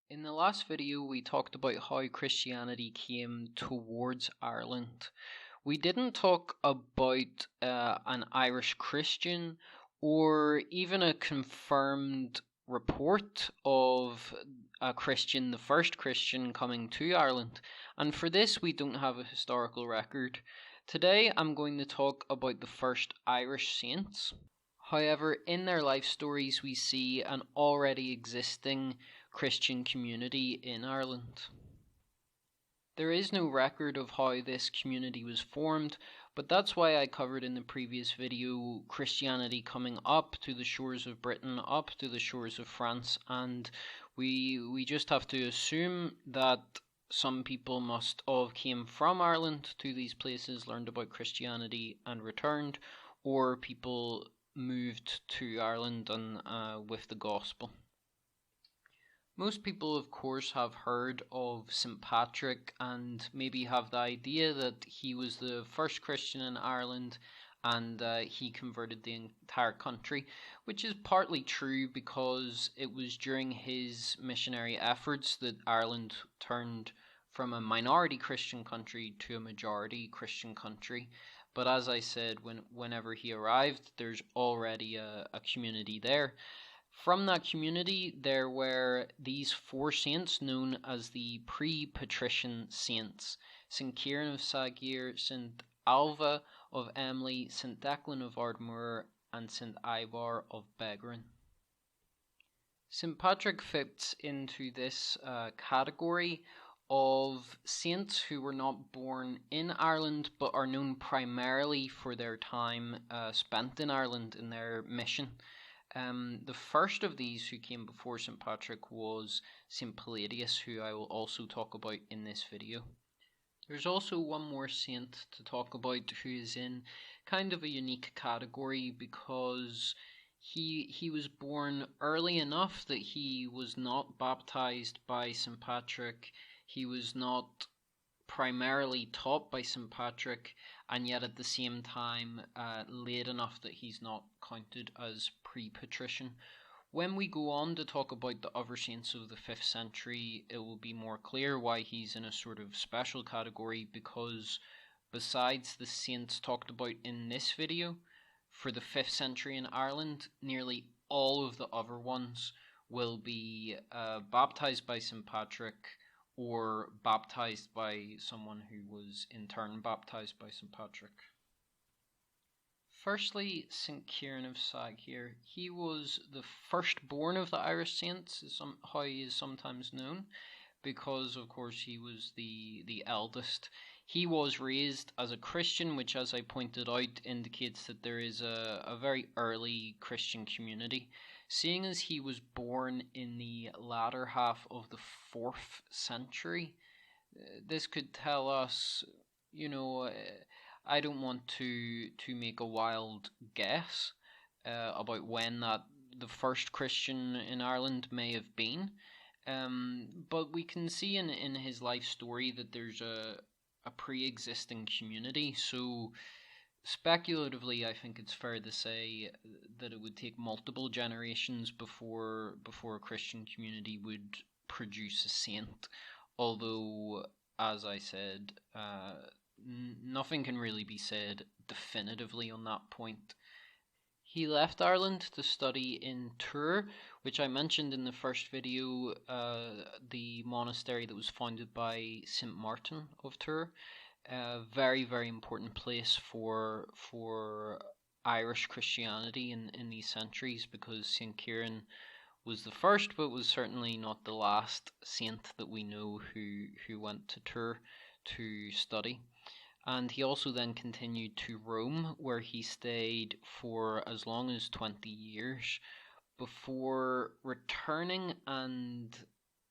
In the last video, we talked about how Christianity came towards Ireland. We didn't talk about an Irish Christian or even a confirmed report of a Christian, the first Christian coming to Ireland. And for this, we don't have a historical record. Today, I'm going to talk about the first Irish saints. However, in their life stories, we see an already existing Christian community in Ireland. There is no record of how this community was formed, but that's why I covered in the previous video Christianity coming up to the shores of Britain, up to the shores of France, and we just have to assume that some people must have came from Ireland to these places, learned about Christianity and returned, or people moved to Ireland and with the gospel. Most people, of course, have heard of St. Patrick and maybe have the idea that he was the first Christian in Ireland and he converted the entire country, which is partly true because it was during his missionary efforts that Ireland turned from a minority Christian country to a majority Christian country. But as I said, whenever he arrived, there's already a community there. From that community, there were these four saints known as the pre-patrician saints: St. Ciarán of Saghir, St. Ailbe of Emly, St. Declan of Ardmore, and St. Ibar of Beggerin. St. Patrick fits into this category of saints who were not born in Ireland but are known primarily for their time spent in Ireland in their mission. The first of these who came before St. Patrick was St. Palladius, who I will also talk about in this video. There's also one more saint to talk about who is in kind of a unique category because he was born early enough that he was not baptized by St. Patrick. He was not primarily taught by St. Patrick, and yet at the same time late enough that he's not counted as pre-patrician. When we go on to talk about the other saints of the 5th century, it will be more clear why he's in a sort of special category, because besides the saints talked about in this video, for the 5th century in Ireland, nearly all of the other ones will be baptized by St. Patrick or baptized by someone who was in turn baptized by St. Patrick. Firstly, St. Ciarán of Saghir. He was the firstborn of the Irish saints, is how he is sometimes known, because of course he was the eldest. He was raised as a Christian, which, as I pointed out, indicates that there is a very early Christian community. Seeing as he was born in the latter half of the 4th century, this could tell us, I don't want to make a wild guess about when the first Christian in Ireland may have been, but we can see in his life story that there's a pre-existing community, so speculatively, I think it's fair to say that it would take multiple generations before a Christian community would produce a saint, although, as I said, nothing can really be said definitively on that point. He left Ireland to study in Tours, which I mentioned in the first video, the monastery that was founded by St. Martin of Tours. A very, very important place for Irish Christianity in these centuries, because St. Ciarán was the first, but was certainly not the last saint that we know who went to Tours to study. And he also then continued to Rome, where he stayed for as long as 20 years before returning and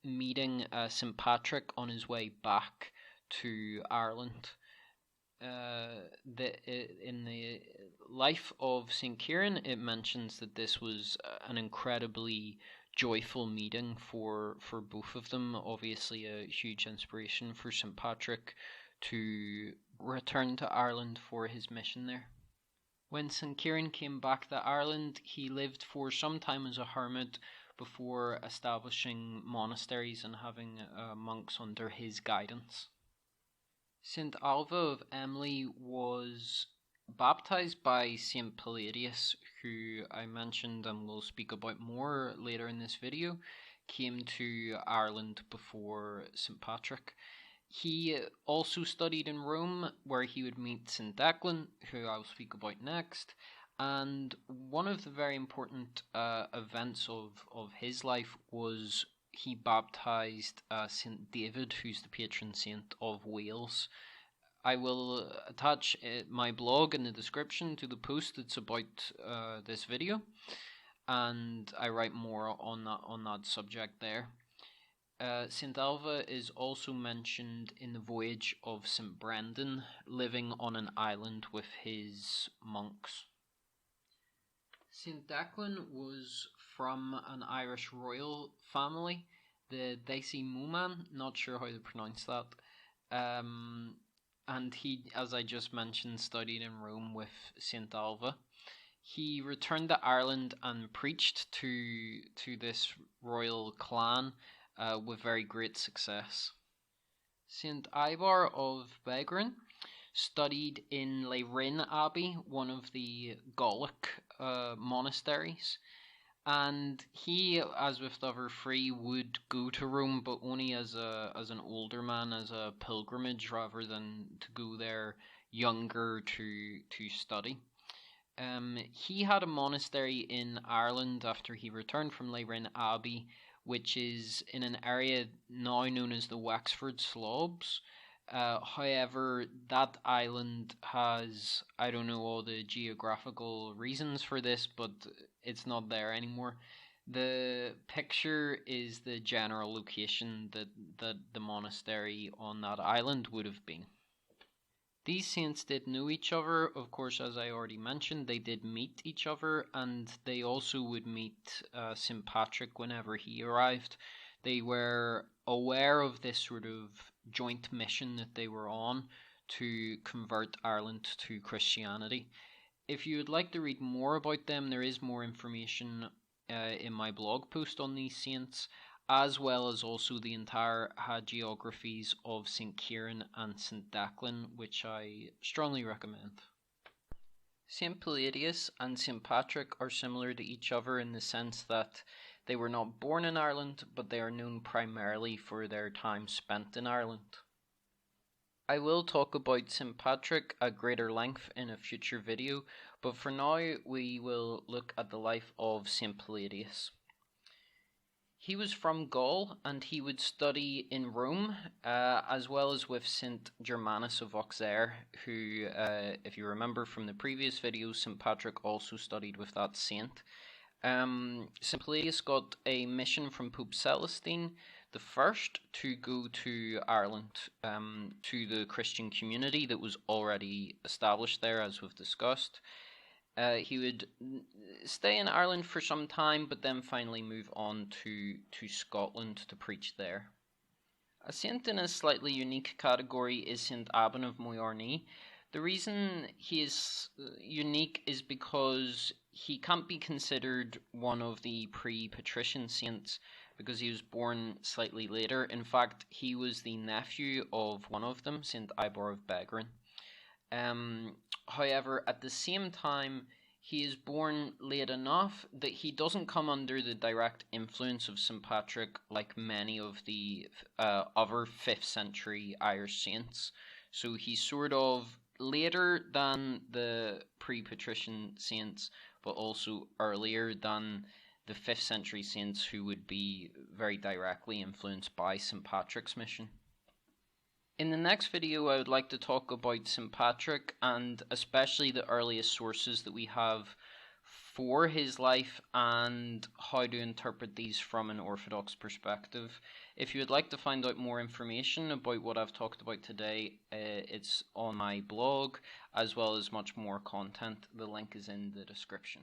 meeting St. Patrick on his way back to Ireland. In the life of St. Ciarán, it mentions that this was an incredibly joyful meeting for both of them. Obviously a huge inspiration for St. Patrick to return to Ireland for his mission there. When St. Ciarán came back to Ireland, he lived for some time as a hermit before establishing monasteries and having monks under his guidance. St. Ailbe of Emly was baptized by St. Palladius, who I mentioned and will speak about more later in this video, came to Ireland before St. Patrick. He also studied in Rome, where he would meet St. Declan, who I'll speak about next. And one of the very important events of his life was he baptized St. David, who's the patron saint of Wales. I will attach my blog in the description to the post that's about this video, and I write more on that subject there. St. Ailbe is also mentioned in the voyage of St. Brendan, living on an island with his monks. St. Declan was from an Irish royal family, the Daisy Mooman, not sure how to pronounce that. And he, as I just mentioned, studied in Rome with St. Ailbe. He returned to Ireland and preached to this royal clan with very great success. St. Ibar of Beggerin studied in Ciarán Abbey, one of the Gallic monasteries, and he, as with the other three, would go to Rome, but only as an older man, as a pilgrimage, rather than to go there younger to study. He had a monastery in Ireland after he returned from Ciarán Abbey, which is in an area now known as the Wexford Slobs. However, that island has, I don't know all the geographical reasons for this, but it's not there anymore. The picture is the general location that the monastery on that island would have been. These saints did know each other, of course, as I already mentioned. They did meet each other, and they also would meet St. Patrick whenever he arrived. They were aware of this sort of joint mission that they were on to convert Ireland to Christianity. If you would like to read more about them, there is more information in my blog post on these saints, as well as also the entire hagiographies of St. Ciarán and St. Declan, which I strongly recommend. St. Palladius and St. Patrick are similar to each other in the sense that they were not born in Ireland, but they are known primarily for their time spent in Ireland. I will talk about St. Patrick at greater length in a future video, but for now we will look at the life of St. Palladius. He was from Gaul, and he would study in Rome, as well as with St. Germanus of Auxerre, who, if you remember from the previous video, St. Patrick also studied with that saint. St. Palladius got a mission from Pope Celestine I to go to Ireland, to the Christian community that was already established there, as we've discussed. He would stay in Ireland for some time, but then finally move on to Scotland to preach there. A saint in a slightly unique category is St. Aban of Moyarney. The reason he is unique is because he can't be considered one of the pre-patrician saints because he was born slightly later. In fact, he was the nephew of one of them, St. Ibar of Beggerin. However, at the same time, he is born late enough that he doesn't come under the direct influence of St. Patrick like many of the other 5th century Irish saints. So he's sort of later than the pre-patrician saints, but also earlier than the 5th century saints who would be very directly influenced by St. Patrick's mission. In the next video, I would like to talk about St. Patrick and especially the earliest sources that we have for his life and how to interpret these from an Orthodox perspective. If you would like to find out more information about what I've talked about today, it's on my blog, as well as much more content. The link is in the description.